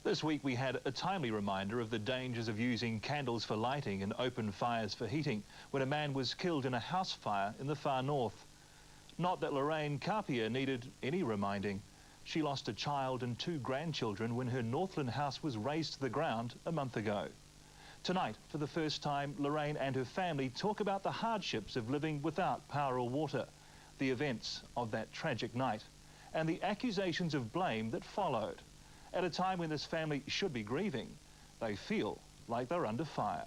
This week we had a timely reminder of the dangers of using candles for lighting and open fires for heating when a man was killed in a house fire in the far north. Not that Lorraine Carpier needed any reminding. She lost a child and 2 grandchildren when her Northland house was razed to the ground a month ago. Tonight, for the first time, Lorraine and her family talk about the hardships of living without power or water, the events of that tragic night, and the accusations of blame that followed. At a time when this family should be grieving, they feel like they're under fire.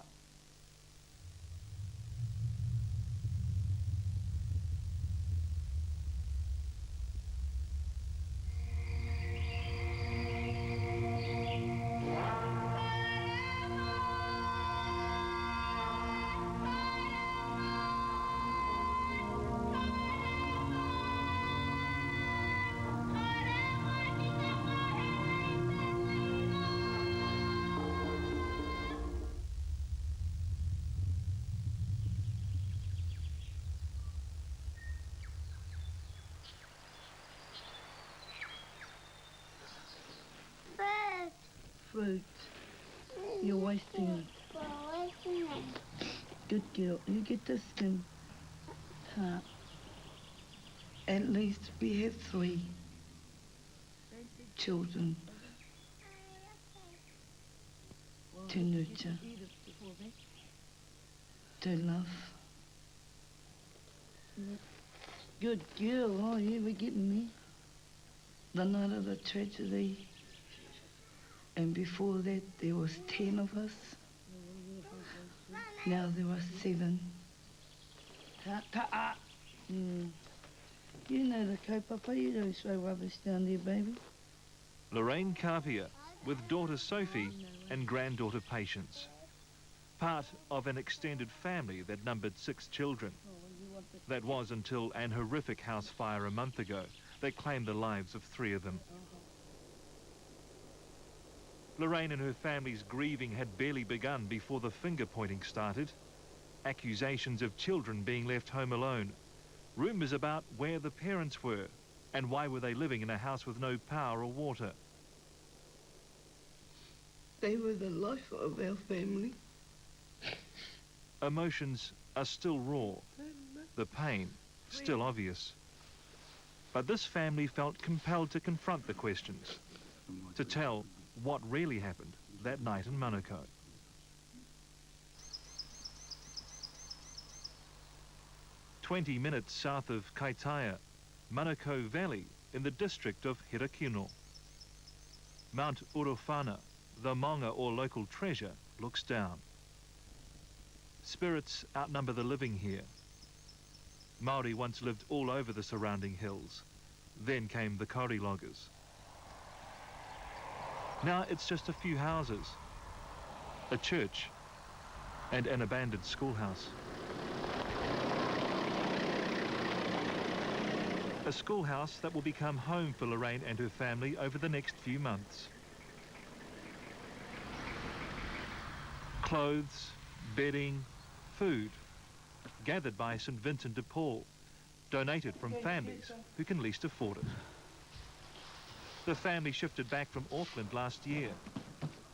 Fruit. You're wasting it. Good girl. You get the skin. At least we have 3 children to nurture, to love. Good girl. Oh, yeah, we're getting there. The night of the tragedy. And before that, there was 10 of us. Now there are 7. You know the kaupapa, you don't throw rubbish down there, baby. Lorraine Carpier with daughter Sophie and granddaughter Patience. Part of an extended family that numbered 6 children. That was until an horrific house fire a month ago that claimed the lives of 3 of them. Lorraine and her family's grieving had barely begun before the finger-pointing started. Accusations of children being left home alone. Rumours about where the parents were and why were they living in a house with no power or water. They were the life of our family. Emotions are still raw, the pain still obvious. But this family felt compelled to confront the questions, to tell what really happened that night in Manukau. "20 minutes south of Kaitaia, Manukau Valley in the district of Hirakino. Mount Urufana, the Maunga or local treasure, looks down. Spirits outnumber the living here. Maori once lived all over the surrounding hills. Then came the kauri loggers. Now it's just a few houses, a church, and an abandoned schoolhouse. A schoolhouse that will become home for Lorraine and her family over the next few months. Clothes, bedding, food, gathered by St Vincent de Paul, donated from families who can least afford it. The family shifted back from Auckland last year.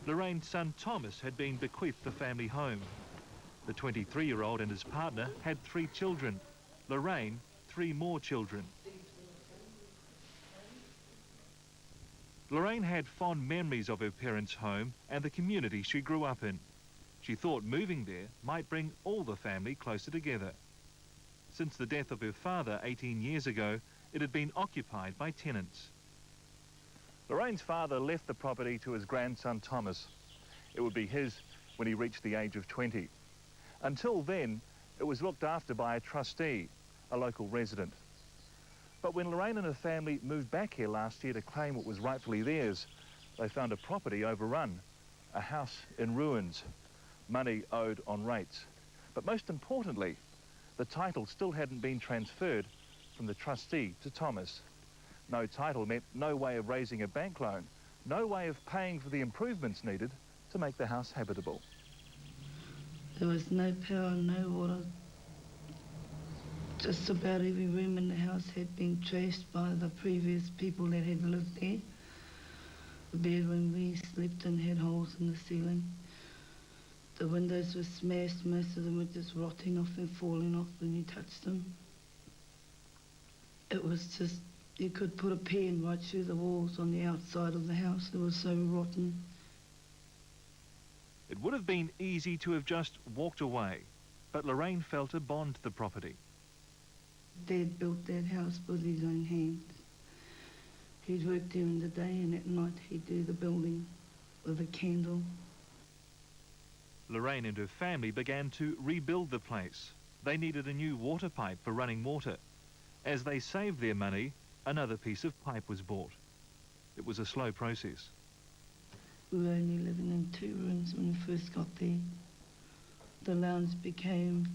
Lorraine's son Thomas had been bequeathed the family home. The 23-year-old and his partner had 3 children. Lorraine, 3 more children. Lorraine had fond memories of her parents' home and the community she grew up in. She thought moving there might bring all the family closer together. Since the death of her father 18 years ago, it had been occupied by tenants. Lorraine's father left the property to his grandson Thomas. It would be his when he reached the age of 20. Until then, it was looked after by a trustee, a local resident. But when Lorraine and her family moved back here last year to claim what was rightfully theirs, they found a property overrun, a house in ruins, money owed on rates. But most importantly, the title still hadn't been transferred from the trustee to Thomas. No title meant no way of raising a bank loan, no way of paying for the improvements needed to make the house habitable. There was no power, no water. Just about every room in the house had been trashed by the previous people that had lived there. The bedroom we slept in had holes in the ceiling. The windows were smashed, most of them were just rotting off and falling off when you touched them. It was just, you could put a pen right through the walls on the outside of the house. It was so rotten. It would have been easy to have just walked away, but Lorraine felt a bond to the property. Dad built that house with his own hands. He'd work during the day and at night he'd do the building with a candle. Lorraine and her family began to rebuild the place. They needed a new water pipe for running water. As they saved their money, another piece of pipe was bought. It was a slow process. We were only living in 2 rooms when we first got there. The lounge became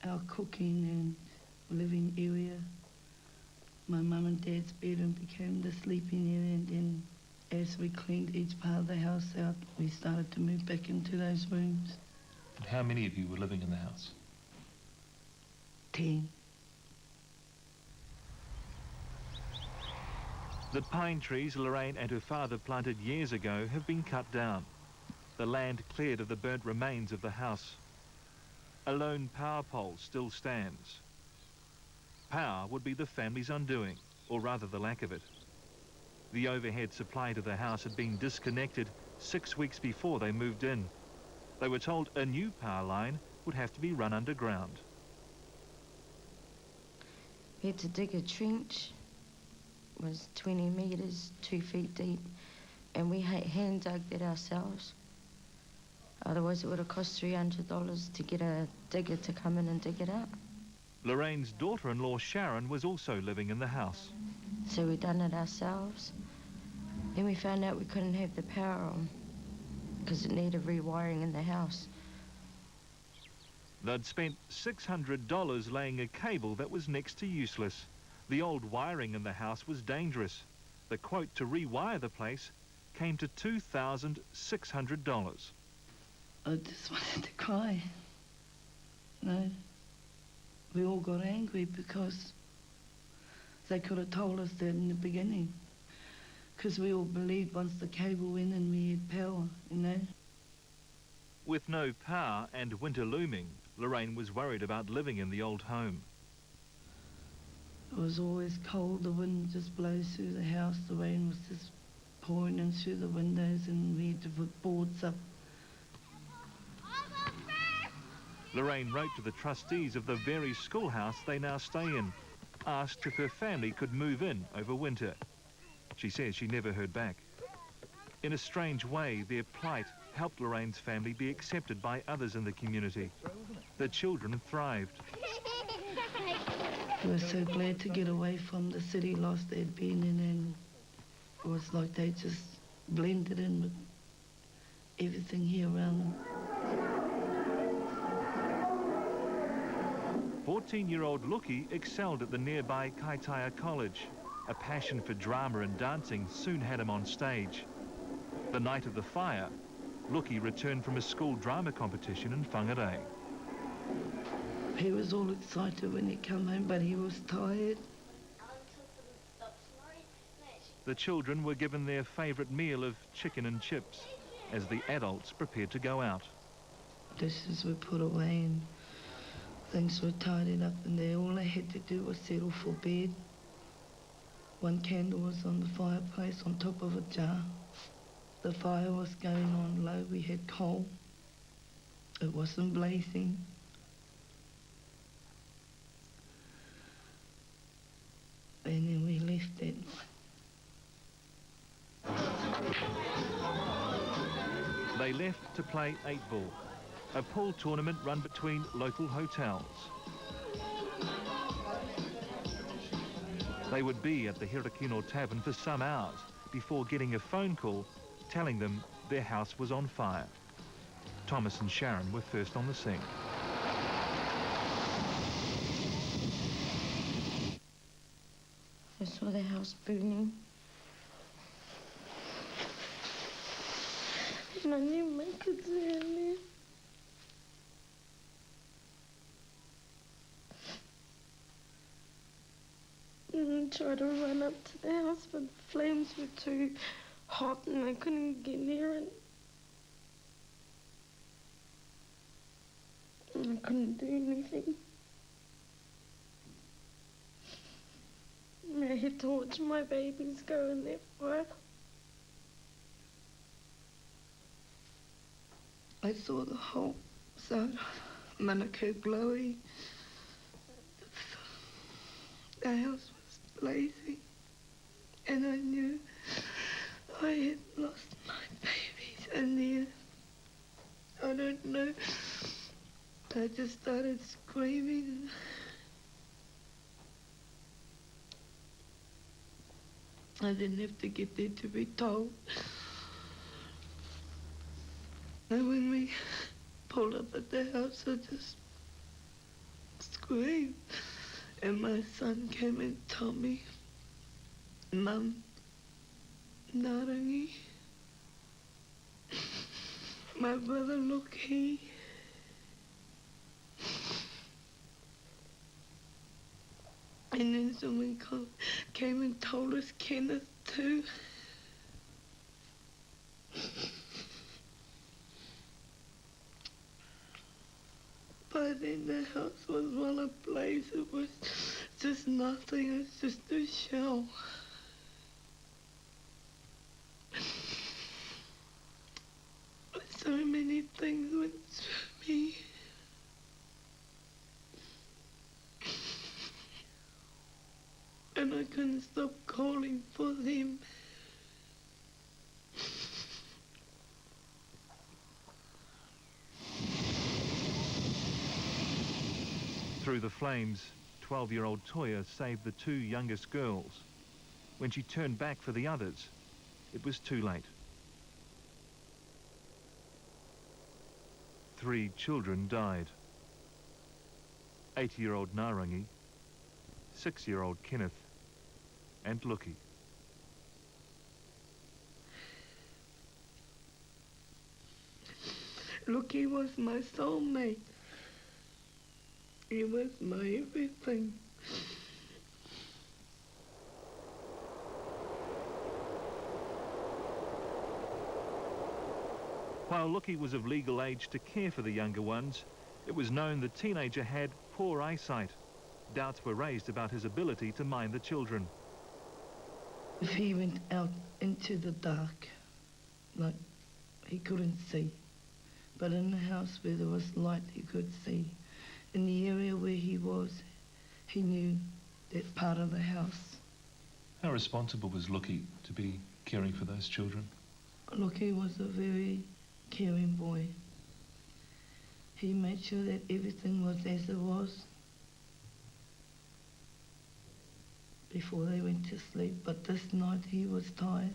our cooking and living area. My mum and dad's bedroom became the sleeping area, and then as we cleaned each part of the house out, we started to move back into those rooms. And how many of you were living in the house? 10. The pine trees Lorraine and her father planted years ago have been cut down. The land cleared of the burnt remains of the house. A lone power pole still stands. Power would be the family's undoing, or rather the lack of it. The overhead supply to the house had been disconnected 6 weeks before they moved in. They were told a new power line would have to be run underground. We had to dig a trench. It was 20 metres, 2 feet deep, and we hand dug that ourselves. Otherwise it would have cost $300 to get a digger to come in and dig it out. Lorraine's daughter-in-law Sharon was also living in the house. So we done it ourselves. Then we found out we couldn't have the power on because it needed rewiring in the house. They'd spent $600 laying a cable that was next to useless. The old wiring in the house was dangerous. The quote to rewire the place came to $2,600. I just wanted to cry. No. We all got angry because they could have told us that in the beginning. Because we all believed once the cable went in, we had power, you know. With no power and winter looming, Lorraine was worried about living in the old home. It was always cold, the wind just blows through the house, the rain was just pouring in through the windows, and we had to put boards up. Lorraine wrote to the trustees of the very schoolhouse they now stay in, asked if her family could move in over winter. She says she never heard back. In a strange way, their plight helped Lorraine's family be accepted by others in the community. The children thrived. We were so glad to get away from the city life they'd been in, and it was like they just blended in with everything here around them. 14-year-old Luki excelled at the nearby Kaitaia College. A passion for drama and dancing soon had him on stage. The night of the fire, Luki returned from a school drama competition in Whangarei. He was all excited when he came home, but he was tired. The children were given their favourite meal of chicken and chips as the adults prepared to go out. Dishes were put away and things were tidied up, and all they had to do was settle for bed. One candle was on the fireplace on top of a jar. The fire was going on low. We had coal. It wasn't blazing. And then we left that night. They left to play 8-ball, a pool tournament run between local hotels. They would be at the Hirakino Tavern for some hours before getting a phone call telling them their house was on fire. Thomas and Sharon were first on the scene. I saw the house burning. And I knew my kids were in there. And I tried to run up to the house, but the flames were too hot and I couldn't get near it. And I couldn't do anything. I had to watch my babies go in that fire. I saw the whole side of Manukau glowing. The house was blazing, and I knew I had lost my babies in there. I don't know. I just started screaming. I didn't have to get there to be told. And when we pulled up at the house, I just screamed. And my son came and told me, Mum, Narangi, my brother Luki. And then someone came and told us Kenneth too. By then the house was well ablaze. It was just nothing. It was just a shell. So many things went through me. And I couldn't stop calling for them. Through the flames, 12-year-old Toya saved the two youngest girls. When she turned back for the others, it was too late. 3 children died. 8-year-old Narangi, 6-year-old Kenneth, and Luki. Luki was my soulmate. He was my everything. While Luki was of legal age to care for the younger ones, it was known the teenager had poor eyesight. Doubts were raised about his ability to mind the children. If he went out into the dark, like he couldn't see. But in the house where there was light, he could see. In the area where he was, he knew that part of the house. How responsible was Luki to be caring for those children? Luki was a very caring boy. He made sure that everything was as it was before they went to sleep. But this night he was tired.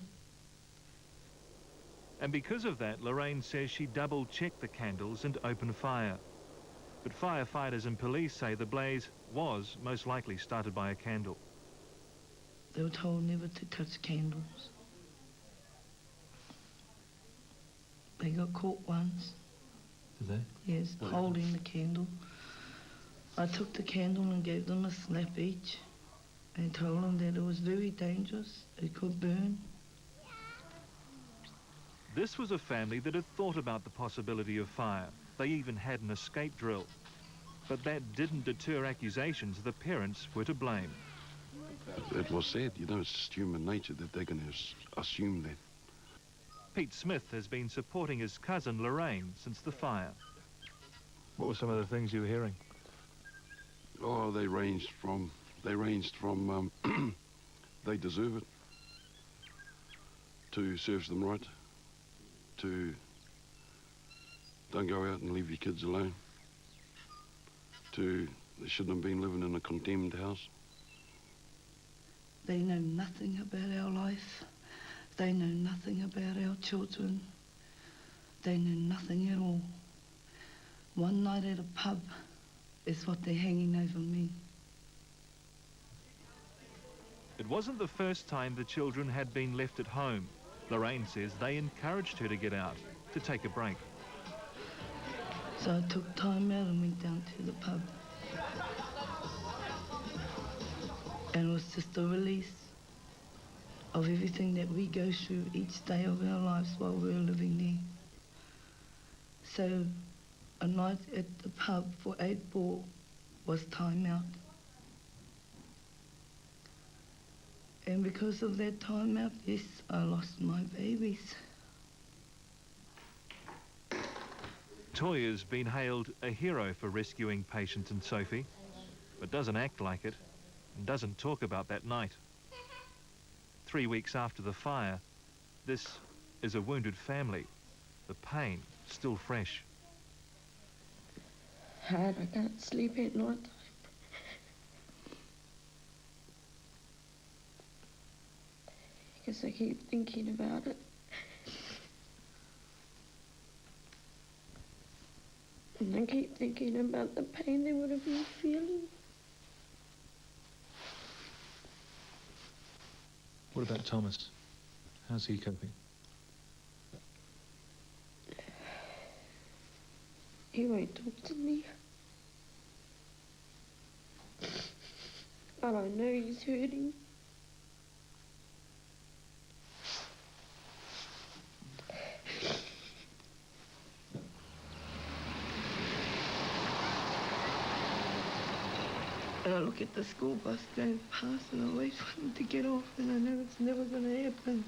And because of that, Lorraine says she double-checked the candles and opened fire. But firefighters and police say the blaze was most likely started by a candle. They were told never to touch candles. They got caught once. Did they? Yes, What? holding the candle. I took the candle and gave them a slap each and told them that it was very dangerous. It could burn. This was a family that had thought about the possibility of fire. They even had an escape drill. But that didn't deter accusations the parents were to blame. It was said, you know, it's just human nature that they're going to assume that. Pete Smith has been supporting his cousin Lorraine since the fire. What were some of the things you were hearing? Oh, they ranged from they deserve it, to serves them right, to don't go out and leave your kids alone, to they shouldn't have been living in a condemned house. They know nothing about our life. They know nothing about our children. They know nothing at all. One night at a pub is what they're hanging over me. It wasn't the first time the children had been left at home. Lorraine says they encouraged her to get out, to take a break. So I took time out and went down to the pub. And it was just a release. of everything that we go through each day of our lives while we're living there. So a night at the pub for 8 ball was time out. And because of that time out, yes, I lost my babies. Toya's been hailed a hero for rescuing Patience and Sophie, but doesn't act like it and doesn't talk about that night. 3 weeks after the fire, this is a wounded family, the pain still fresh. Hard, I can't sleep at night. Because I keep thinking about it. And I keep thinking about the pain they would have been feeling. What about Thomas? How's he coping? He won't talk to me. But I know he's hurting. And I look at the school bus going past and I wait for them to get off and I know it's never going to happen.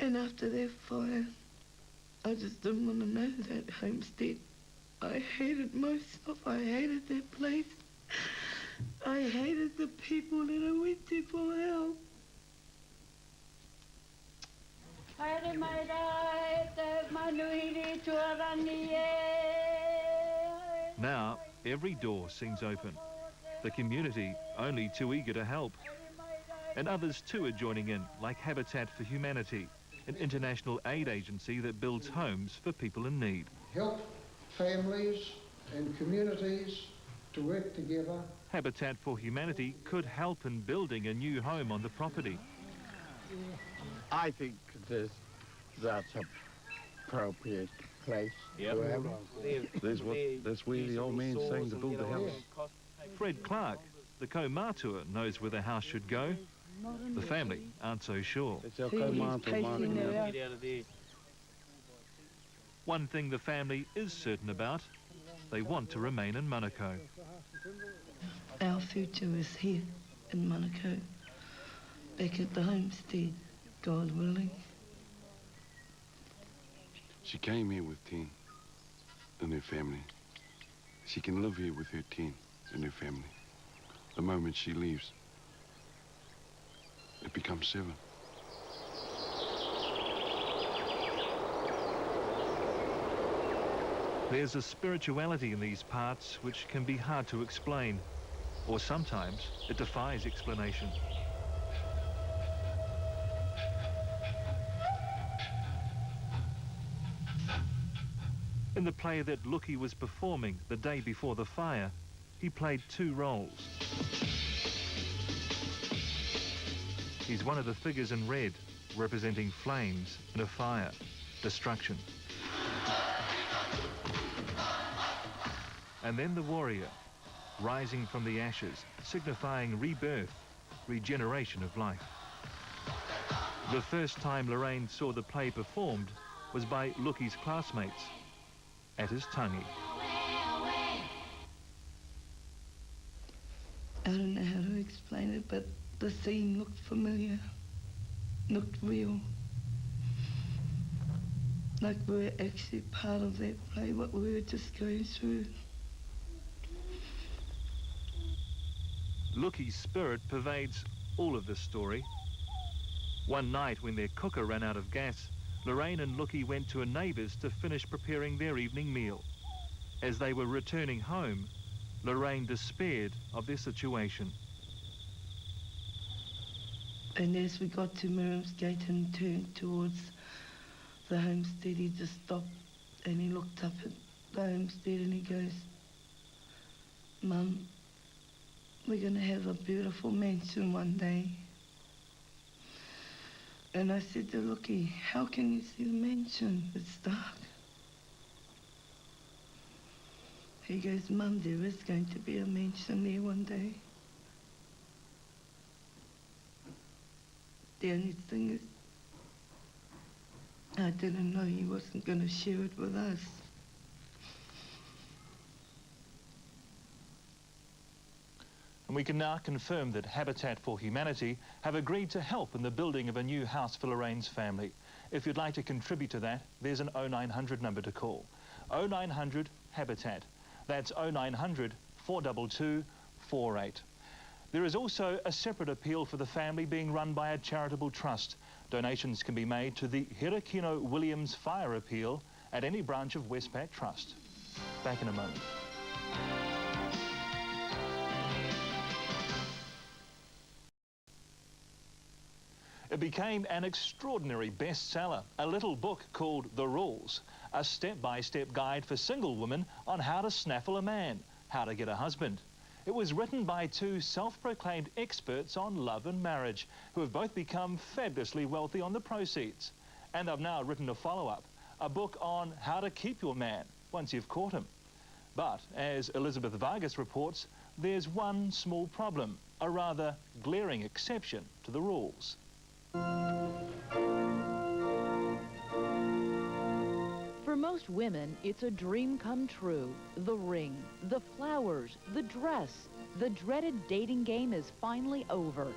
And after that fire, I just didn't want to know that homestead. I hated myself. I hated that place. I hated the people that I went to for help. Now, every door seems open. The community only too eager to help. And others too are joining in, like Habitat for Humanity, an international aid agency that builds homes for people in need. Help families and communities to work together. Habitat for Humanity could help in building a new home on the property. I think that's a appropriate place to have it. That's where the old man's saying to build the house. Fred Clark, the co-matua, knows where the house should go. The family aren't so sure. It's our He's co-master, Mark. pacing it out. One thing the family is certain about, they want to remain in Manukau. Our future is here in Manukau, back at the homestead, God willing. She came here with 10 in her family. She can live here with her 10 in her family. The moment she leaves, it becomes 7. There's a spirituality in these parts which can be hard to explain, or sometimes it defies explanation. In the play that Luki was performing the day before the fire, he played 2 roles. He's one of the figures in red, representing flames in a fire, destruction. And then the warrior, rising from the ashes, signifying rebirth, regeneration of life. The first time Lorraine saw the play performed was by Luki's classmates at his tangi. I don't know how to explain it, but the scene looked familiar, looked real. Like we were actually part of that play, what we were just going through. Luki's spirit pervades all of this story. One night when their cooker ran out of gas, Lorraine and Luki went to a neighbour's to finish preparing their evening meal. As they were returning home, Lorraine despaired of their situation. And as we got to Miriam's gate and turned towards the homestead, he just stopped and he looked up at the homestead and he goes, "Mum, we're going to have a beautiful mansion one day." And I said to Luki, "How can you see the mansion? It's dark." He goes, "Mum, there is going to be a mansion there one day." The only thing is, I didn't know he wasn't going to share it with us. And we can now confirm that Habitat for Humanity have agreed to help in the building of a new house for Lorraine's family. If you'd like to contribute to that, there's an 0900 number to call. 0900 Habitat. That's 0900 422 48. There is also a separate appeal for the family being run by a charitable trust. Donations can be made to the Hirakino Williams Fire Appeal at any branch of Westpac Trust. Back in a moment. It became an extraordinary bestseller, a little book called The Rules, a step-by-step guide for single women on how to snaffle a man, how to get a husband. It was written by two self-proclaimed experts on love and marriage, who have both become fabulously wealthy on the proceeds. And they've now written a follow-up, a book on how to keep your man once you've caught him. But, as Elizabeth Vargas reports, there's one small problem, a rather glaring exception to the rules. For most women, it's a dream come true. The ring, the flowers, the dress. The dreaded dating game is finally over.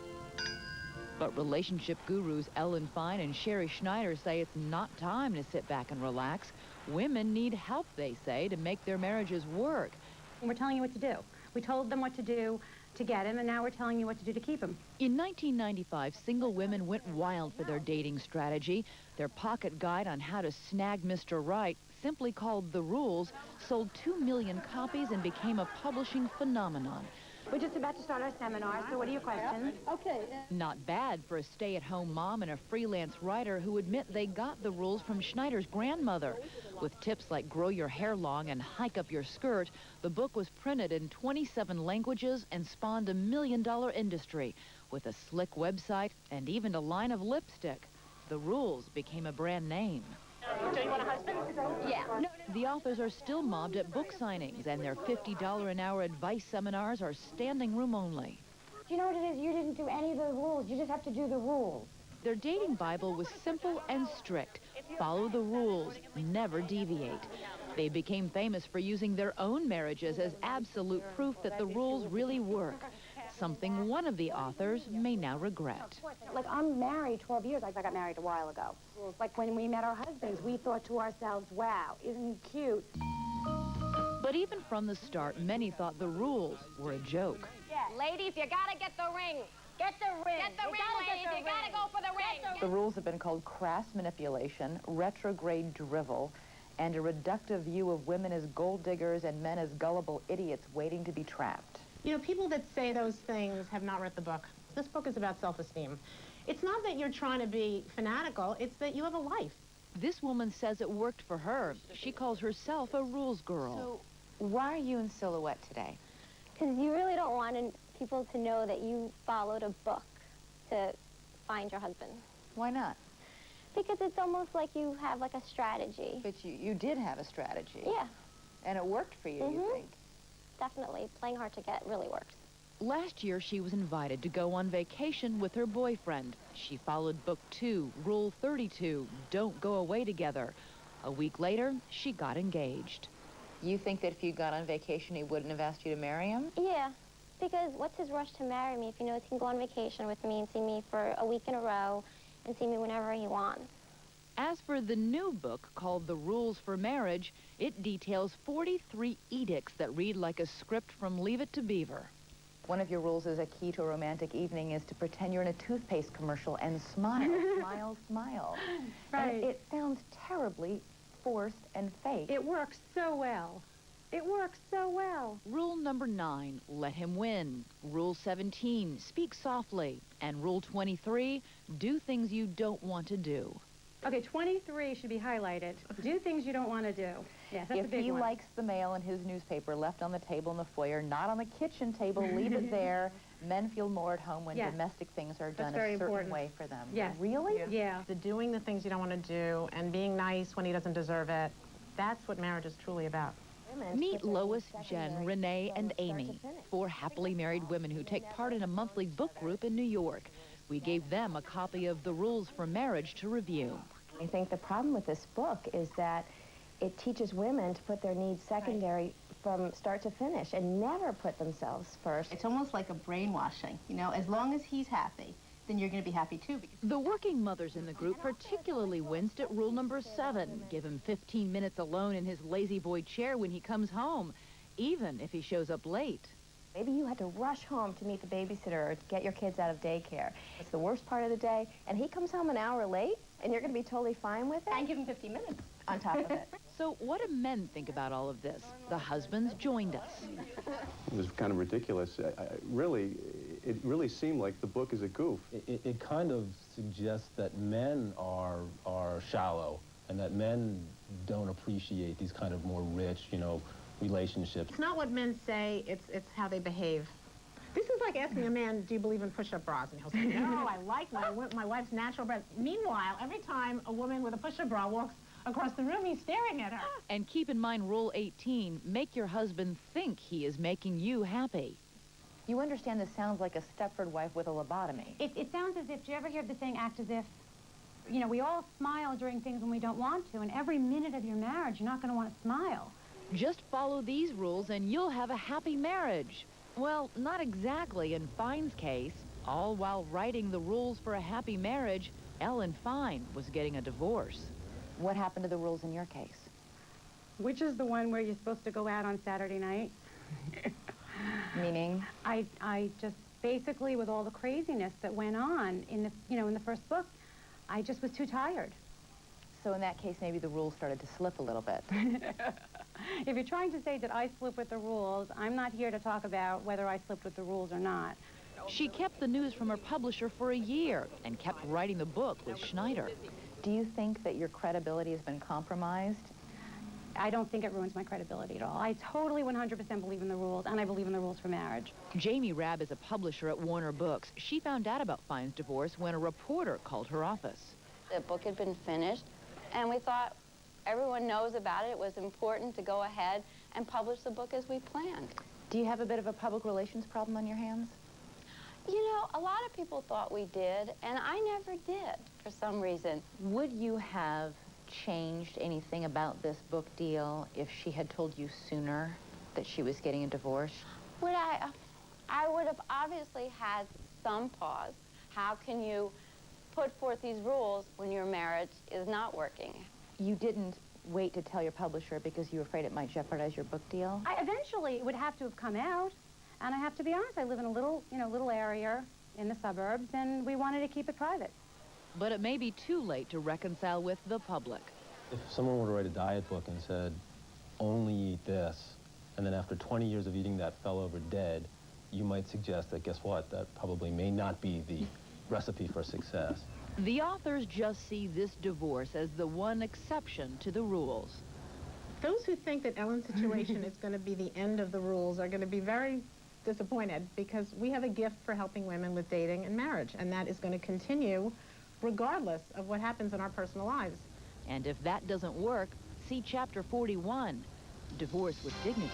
But relationship gurus Ellen Fine and Sherry Schneider say it's not time to sit back and relax. Women need help, they say, to make their marriages work. We're telling you what to do. We told them what to do to get him, and now we're telling you what to do to keep him. In 1995, single women went wild for their dating strategy. Their pocket guide on how to snag Mr. Right, simply called The Rules, sold 2 million copies and became a publishing phenomenon. We're just about to start our seminar, so what are your questions? Okay. Not bad for a stay-at-home mom and a freelance writer who admit they got the rules from Schneider's grandmother. With tips like grow your hair long and hike up your skirt, the book was printed in 27 languages and spawned a $1 million industry. With a slick website and even a line of lipstick, The Rules became a brand name. Do you want a husband? Yeah. No. The authors are still mobbed at book signings, and their $50 an hour advice seminars are standing room only. Do you know what it is? You didn't do any of the rules. You just have to do the rules. Their dating Bible was simple and strict. Follow the rules, never deviate. They became famous for using their own marriages as absolute proof that the rules really work. Something one of the authors may now regret. Like, I'm married 12 years. Like, I got married a while ago. Like, when we met our husbands, we thought to ourselves, wow, isn't he cute? But even from the start, many thought the rules were a joke. Yeah. Ladies, you gotta get the ring. Get the ring. Get the ring, ladies. You gotta go for the ring. The rules have been called crass manipulation, retrograde drivel, and a reductive view of women as gold diggers and men as gullible idiots waiting to be trapped. You know, people that say those things have not read the book. This book is about self-esteem. It's not that you're trying to be fanatical, it's that you have a life. This woman says it worked for her. She calls herself a rules girl. So, why are you in silhouette today? Because you really don't want people to know that you followed a book to find your husband. Why not? Because it's almost like you have like a strategy. But you did have a strategy. Yeah. And it worked for you, you think? Definitely. Playing hard to get really works. Last year, she was invited to go on vacation with her boyfriend. She followed Book 2, Rule 32, don't go away together. A week later, she got engaged. You think that if you got on vacation, he wouldn't have asked you to marry him? Yeah. Because what's his rush to marry me if he knows he can go on vacation with me and see me for a week in a row and see me whenever he wants? As for the new book called The Rules for Marriage, it details 43 edicts that read like a script from Leave It to Beaver. One of your rules is a key to a romantic evening is to pretend you're in a toothpaste commercial and smile, smile, smile. Right. And it sounds terribly forced and fake. It works so well. It works so well. Rule number 9, let him win. Rule 17, speak softly. And Rule 23, do things you don't want to do. Okay, 23 should be highlighted. Do things you don't want to do. Yes, that's a If big he one. likes the mail in his newspaper left on the table in the foyer, not on the kitchen table, leave it there. Men feel more at home when Yes. domestic things are That's done a very certain important. way for them. Yes. Really? Yeah. The doing the things you don't want to do and being nice when he doesn't deserve it, that's what marriage is truly about. Meet Lois, Jen, Renee, and Amy, 4 happily married women who take part in a monthly book group in New York. We gave them a copy of The Rules for Marriage to review. I think the problem with this book is that it teaches women to put their needs secondary from start to finish and never put themselves first. It's almost like a brainwashing, you know, as long as he's happy, then you're going to be happy too. The working mothers in the group particularly winced at rule number 7. Give him 15 minutes alone in his lazy boy chair when he comes home, even if he shows up late. Maybe you had to rush home to meet the babysitter or to get your kids out of daycare. It's the worst part of the day, and he comes home an hour late, and you're going to be totally fine with it? And give him 15 minutes on top of it. So what do men think about all of this? The husbands joined us. It was kind of ridiculous. It really seemed like the book is a goof. It kind of suggests that men are shallow and that men don't appreciate these kind of more rich, you know, relationships. It's not what men say, it's how they behave. This is like asking a man, do you believe in push-up bras? And he'll say, no, I like my wife's natural breasts. Meanwhile, every time a woman with a push-up bra walks across the room, he's staring at her. And keep in mind Rule 18, make your husband think he is making you happy. You understand this sounds like a Stepford wife with a lobotomy. It sounds as if, do you ever hear the saying, act as if, you know, we all smile during things when we don't want to, and every minute of your marriage, you're not going to want to smile. Just follow these rules and you'll have a happy marriage. Well, not exactly in Fine's case. All while writing the rules for a happy marriage, Ellen Fine was getting a divorce. What happened to the rules in your case? Which is the one where you're supposed to go out on Saturday night? Meaning? I just basically, with all the craziness that went on in the first book, I just was too tired. So in that case, maybe the rules started to slip a little bit. If you're trying to say, did I slip with the rules, I'm not here to talk about whether I slipped with the rules or not. She kept the news from her publisher for a year and kept writing the book with Schneider. Do you think that your credibility has been compromised? I don't think it ruins my credibility at all. I totally 100% believe in the rules, and I believe in the rules for marriage. Jamie Rabb is a publisher at Warner Books. She found out about Fine's divorce when a reporter called her office. The book had been finished, and we thought everyone knows about it. It was important to go ahead and publish the book as we planned. Do you have a bit of a public relations problem on your hands? You know, a lot of people thought we did, and I never did for some reason. Would you have changed anything about this book deal if she had told you sooner that she was getting a divorce? Would I would have obviously had some pause. How can you put forth these rules when your marriage is not working? You didn't wait to tell your publisher because you were afraid it might jeopardize your book deal? Eventually, it would have to have come out. And I have to be honest, I live in a little area in the suburbs, and we wanted to keep it private. But it may be too late to reconcile with the public. If someone were to write a diet book and said, only eat this, and then after 20 years of eating that fell over dead, you might suggest that, guess what, that probably may not be the recipe for success. The authors just see this divorce as the one exception to the rules. Those who think that Ellen's situation is going to be the end of the rules are going to be very disappointed, because we have a gift for helping women with dating and marriage, and that is going to continue regardless of what happens in our personal lives. And if that doesn't work, see Chapter 41, Divorce with Dignity.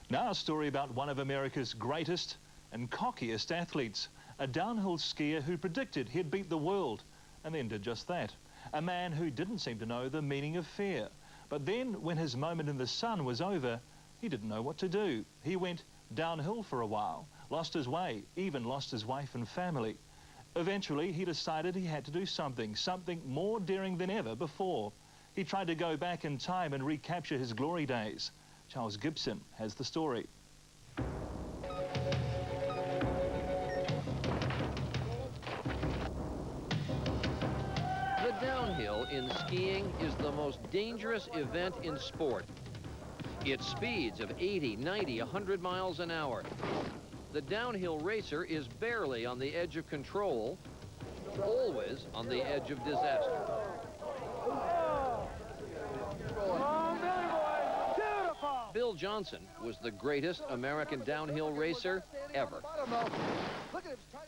Now a story about one of America's greatest and cockiest athletes, a downhill skier who predicted he'd beat the world, and then did just that. A man who didn't seem to know the meaning of fear. But then, when his moment in the sun was over, he didn't know what to do. He went downhill for a while, lost his way, even lost his wife and family. Eventually, he decided he had to do something more daring than ever before. He tried to go back in time and recapture his glory days. Charles Gibson has the story. The downhill in skiing is the most dangerous event in sport. It's speeds of 80, 90, 100 miles an hour. The downhill racer is barely on the edge of control, always on the edge of disaster. Bill Johnson was the greatest American downhill racer ever.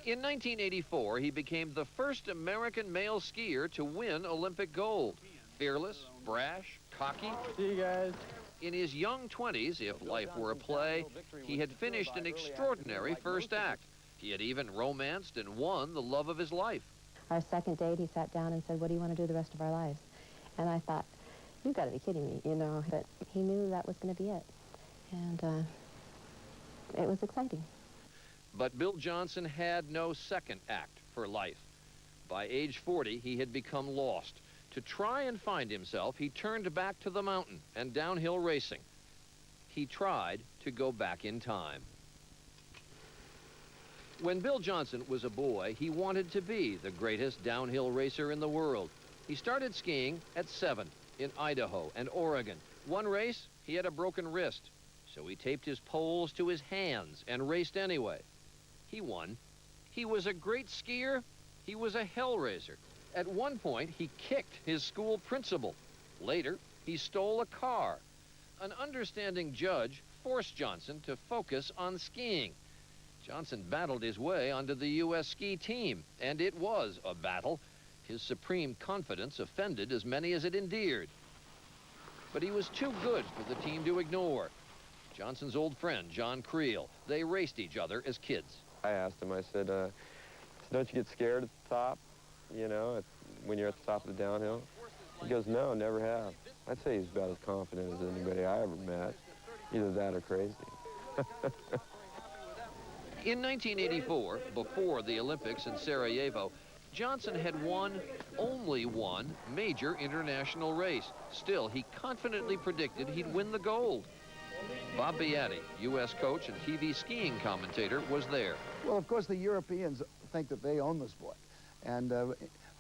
In 1984, he became the first American male skier to win Olympic gold. Fearless, brash, cocky. See you guys. In his young 20s, if life were a play, he had finished an extraordinary first act. He had even romanced and won the love of his life. Our second date, he sat down and said, "What do you want to do the rest of our lives?" And I thought, you've got to be kidding me, you know. But he knew that was going to be it. And it was exciting. But Bill Johnson had no second act for life. By age 40, he had become lost. To try and find himself, he turned back to the mountain and downhill racing. He tried to go back in time. When Bill Johnson was a boy, he wanted to be the greatest downhill racer in the world. He started skiing at 7 in Idaho and Oregon. One race, he had a broken wrist, so he taped his poles to his hands and raced anyway. He won. He was a great skier. He was a hell raiser. At one point, he kicked his school principal. Later, he stole a car. An understanding judge forced Johnson to focus on skiing. Johnson battled his way onto the U.S. ski team, and it was a battle. His supreme confidence offended as many as it endeared. But he was too good for the team to ignore. Johnson's old friend, John Creel, they raced each other as kids. I asked him, I said, don't you get scared at the top, you know, when you're at the top of the downhill? He goes, no, never have. I'd say he's about as confident as anybody I ever met. Either that or crazy. In 1984, before the Olympics in Sarajevo, Johnson had won only one major international race. Still, he confidently predicted he'd win the gold. Bob Beatty, U.S. coach and TV skiing commentator, was there. Well, of course, the Europeans think that they own the sport. And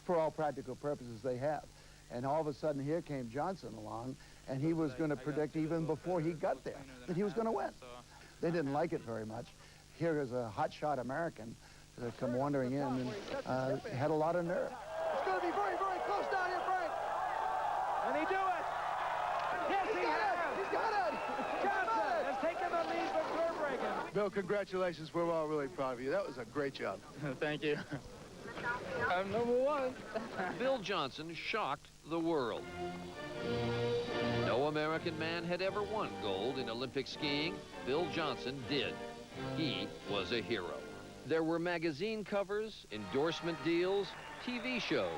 for all practical purposes, they have. And all of a sudden, here came Johnson along, and he was going to predict even before he got there that he was going to win. They didn't like it very much. Here is a hotshot American to come wandering in and had a lot of nerve. It's going to be very, very close down here, Frank. Can he do it? Yes, he has. He's got it. Johnson has taken the lead for Zurbriggen. Bill, congratulations. We're all really proud of you. That was a great job. Thank you. I'm number one. Bill Johnson shocked the world. No American man had ever won gold in Olympic skiing. Bill Johnson did. He was a hero. There were magazine covers, endorsement deals, TV shows,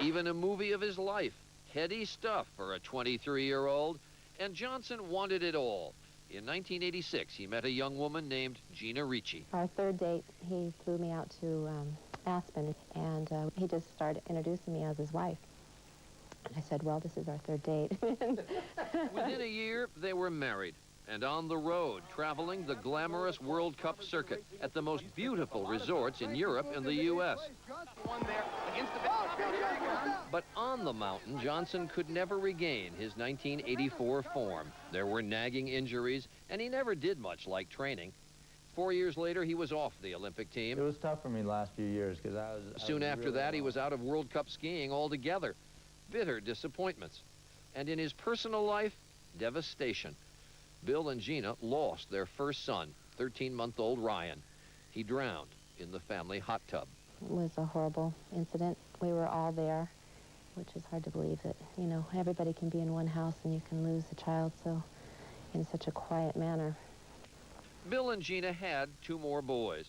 even a movie of his life. Heady stuff for a 23-year-old, and Johnson wanted it all. In 1986, he met a young woman named Gina Ricci. Our third date, he flew me out to Aspen, and he just started introducing me as his wife. I said, well, this is our third date. Within a year, they were married and on the road, traveling the glamorous World Cup circuit at the most beautiful resorts in Europe and the U.S. But on the mountain, Johnson could never regain his 1984 form. There were nagging injuries, and he never did much like training. 4 years later, he was off the Olympic team. It was tough for me the last few years because I was... Soon after that, he was out of World Cup skiing altogether. Bitter disappointments. And in his personal life, devastation. Bill and Gina lost their first son, 13-month-old Ryan. He drowned in the family hot tub. It was a horrible incident. We were all there, which is hard to believe that, you know, everybody can be in one house and you can lose a child so in such a quiet manner. Bill and Gina had 2 more boys.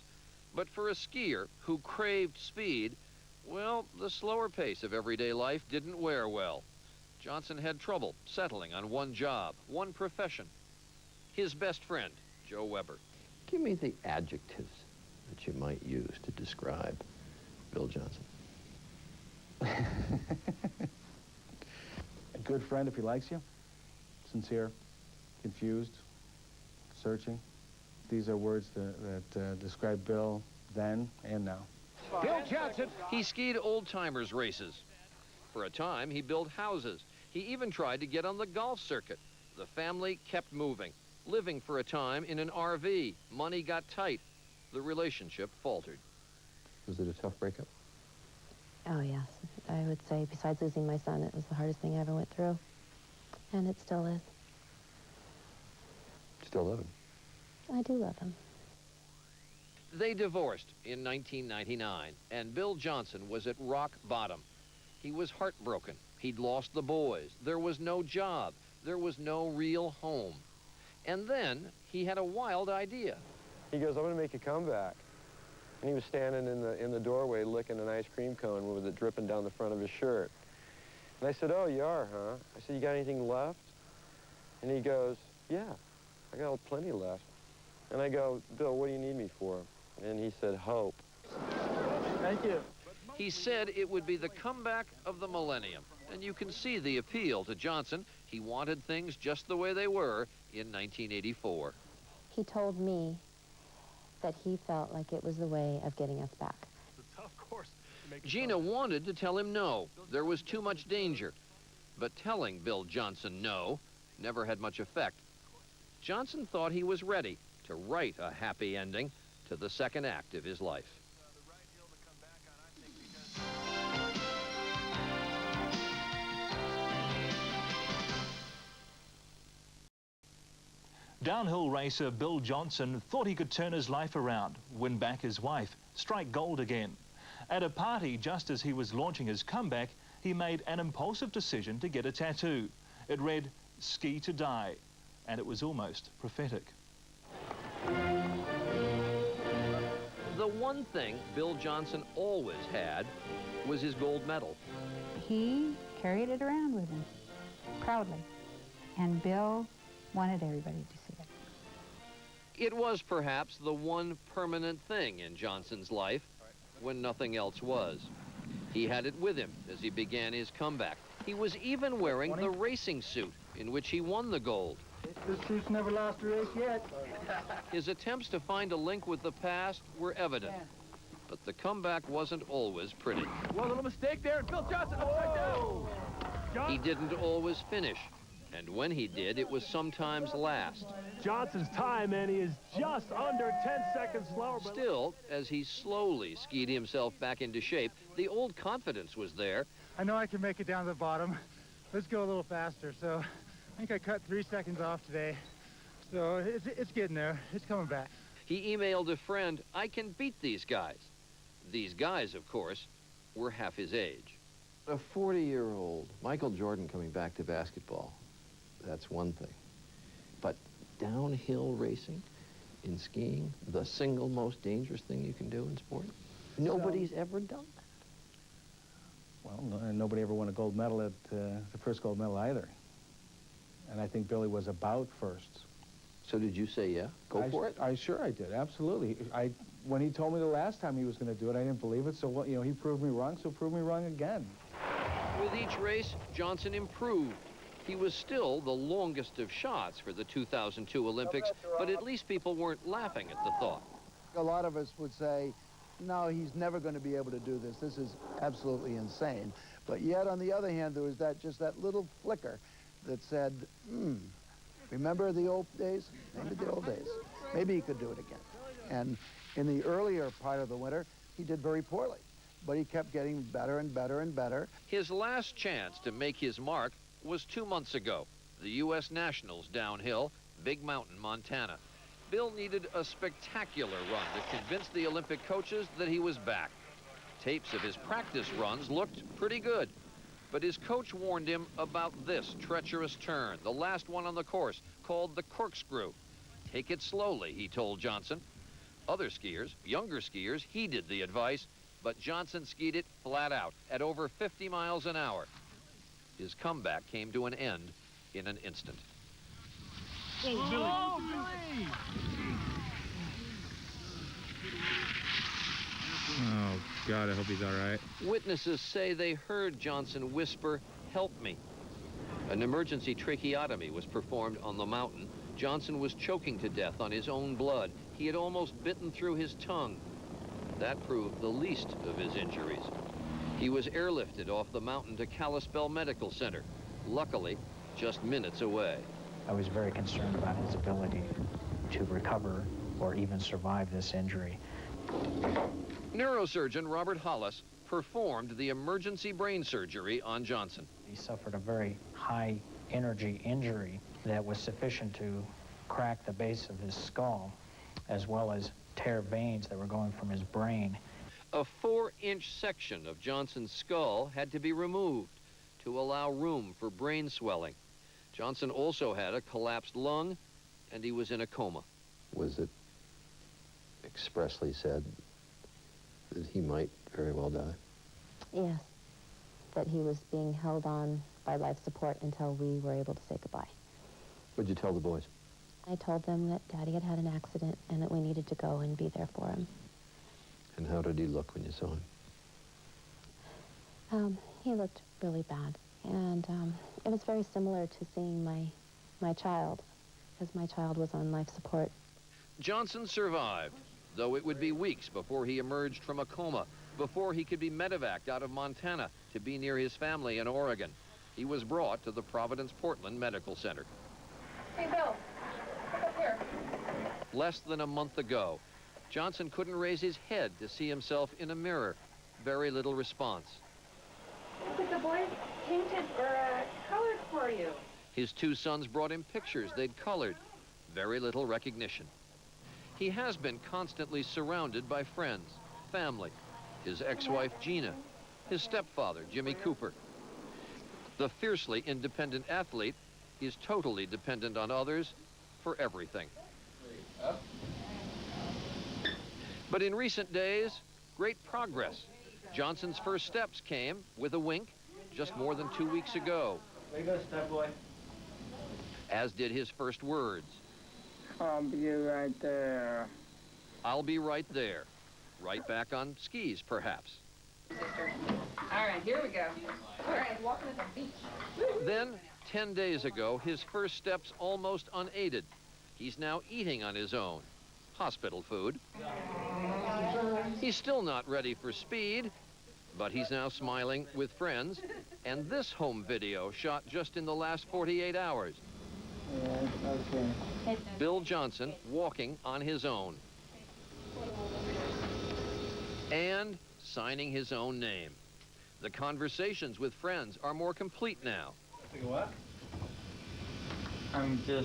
But for a skier who craved speed, well, the slower pace of everyday life didn't wear well. Johnson had trouble settling on one job, one profession. His best friend, Joe Weber. Give me the adjectives that you might use to describe Bill Johnson. A good friend if he likes you. Sincere, confused, searching. These are words that describe Bill then and now. Bill Johnson. He skied old-timers races. For a time, he built houses. He even tried to get on the golf circuit. The family kept moving, living for a time in an RV. Money got tight. The relationship faltered. Was it a tough breakup? Oh, yes. I would say, besides losing my son, it was the hardest thing I ever went through. And it still is. Still love him? I do love him. They divorced in 1999, and Bill Johnson was at rock bottom. He was heartbroken. He'd lost the boys. There was no job. there was no real home. And then he had a wild idea. He goes, I'm going to make a comeback. And he was standing in the doorway licking an ice cream cone with it dripping down the front of his shirt. And I said, oh, you are, huh? I said, you got anything left? And he goes, yeah, I got plenty left. And I go, Bill, what do you need me for? And he said, hope. Thank you. He said it would be the comeback of the millennium. And you can see the appeal to Johnson. He wanted things just the way they were in 1984. He told me that he felt like it was the way of getting us back. Gina wanted to tell him no. There was too much danger. But telling Bill Johnson no never had much effect. Johnson thought he was ready to write a happy ending to the second act of his life. Downhill racer Bill Johnson thought he could turn his life around, win back his wife, strike gold again. At a party just as he was launching his comeback, he made an impulsive decision to get a tattoo. It read, "Ski to die," and it was almost prophetic. The one thing Bill Johnson always had was his gold medal. He carried it around with him, proudly, and Bill wanted everybody to see it. It was perhaps the one permanent thing in Johnson's life when nothing else was. He had it with him as he began his comeback. He was even wearing the racing suit in which he won the gold. This suit's never lost a race yet. His attempts to find a link with the past were evident, but the comeback wasn't always pretty. One little mistake there, and Bill Johnson upside down. He didn't always finish, and when he did, it was sometimes last. Johnson's time, Annie, is just under 10 seconds slower. Still, as he slowly skied himself back into shape, the old confidence was there. I know I can make it down to the bottom. Let's go a little faster. So I think I cut 3 seconds off today. So it's getting there. It's coming back. He emailed a friend, I can beat these guys. These guys, of course, were half his age. A 40-year-old Michael Jordan coming back to basketball, that's one thing. But downhill racing in skiing, the single most dangerous thing you can do in sport, nobody's ever done that. Well, nobody ever won a gold medal at the first gold medal either. And I think Billy was about first. So did you say, yeah, go for it? Sure I did, absolutely. When he told me the last time he was going to do it, I didn't believe it. So, well, you know, he proved me wrong, so prove me wrong again. With each race, Johnson improved. He was still the longest of shots for the 2002 Olympics, but at least people weren't laughing at the thought. A lot of us would say, no, he's never going to be able to do this. This is absolutely insane. But yet, on the other hand, there was just that little flicker that said, remember the old days? Maybe the old days. Maybe he could do it again. And in the earlier part of the winter, he did very poorly. But he kept getting better and better and better. His last chance to make his mark was 2 months ago. The U.S. Nationals downhill, Big Mountain, Montana. Bill needed a spectacular run to convince the Olympic coaches that he was back. Tapes of his practice runs looked pretty good. But his coach warned him about this treacherous turn, the last one on the course, called the corkscrew. Take it slowly, he told Johnson. Other skiers, younger skiers, heeded the advice, but Johnson skied it flat out at over 50 miles an hour. His comeback came to an end in an instant. Oh, Billy! Oh, Billy! Oh, God, I hope he's all right. Witnesses say they heard Johnson whisper, "Help me." An emergency tracheotomy was performed on the mountain. Johnson was choking to death on his own blood. He had almost bitten through his tongue. That proved the least of his injuries. He was airlifted off the mountain to Kalispell Medical Center, luckily just minutes away. I was very concerned about his ability to recover or even survive this injury. Neurosurgeon Robert Hollis performed the emergency brain surgery on Johnson. He suffered a very high energy injury that was sufficient to crack the base of his skull, as well as tear veins that were going from his brain. A 4-inch section of Johnson's skull had to be removed to allow room for brain swelling. Johnson also had a collapsed lung, and he was in a coma. Was it expressly said that he might very well die? Yes, that he was being held on by life support until we were able to say goodbye. What'd you tell the boys? I told them that Daddy had had an accident and that we needed to go and be there for him. And how did he look when you saw him? He looked really bad, and it was very similar to seeing my child, because my child was on life support. Johnson survived, though it would be weeks before he emerged from a coma, before he could be medevaced out of Montana to be near his family in Oregon. He was brought to the Providence-Portland Medical Center. Hey, Bill, look up here. Less than a month ago, Johnson couldn't raise his head to see himself in a mirror. Very little response. Look, the boys painted or colored for you. His two sons brought him pictures they'd colored. Very little recognition. He has been constantly surrounded by friends, family, his ex-wife Gina, his stepfather Jimmy Cooper. The fiercely independent athlete is totally dependent on others for everything. But in recent days, great progress. Johnson's first steps came with a wink just more than 2 weeks ago. There you go, step boy. As did his first words. I'll be right there. I'll be right there. Right back on skis, perhaps. Sister. All right, here we go. All right, walking at the beach. Then, 10 days ago, his first steps almost unaided. He's now eating on his own. Hospital food. He's still not ready for speed, but he's now smiling with friends. And this home video shot just in the last 48 hours. Yeah, okay. Bill Johnson walking on his own. And signing his own name. The conversations with friends are more complete now. What? I'm gonna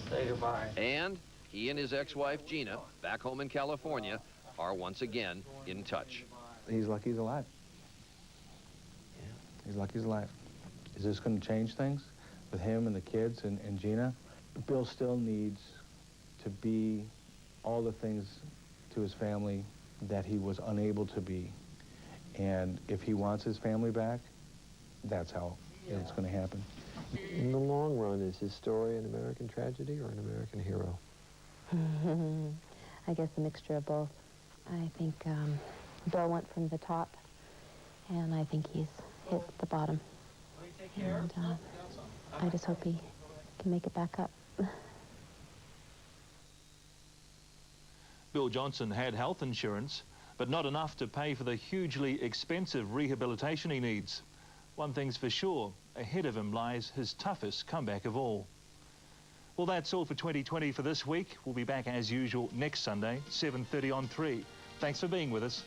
say goodbye. And he and his ex-wife Gina, back home in California, are once again in touch. He's lucky he's alive. Yeah. He's lucky he's alive. Is this going to change things with him and the kids and Gina? Bill still needs to be all the things to his family that he was unable to be. And if he wants his family back, that's how it's going to happen. In the long run, is his story an American tragedy or an American hero? I guess a mixture of both. I think Bill went from the top, and I think he's hit the bottom. And I just hope he can make it back up. Bill Johnson had health insurance, but not enough to pay for the hugely expensive rehabilitation he needs. One thing's for sure, ahead of him lies his toughest comeback of all. Well, that's all for 2020 for this week. We'll be back as usual next Sunday, 7:30 on 3. Thanks for being with us.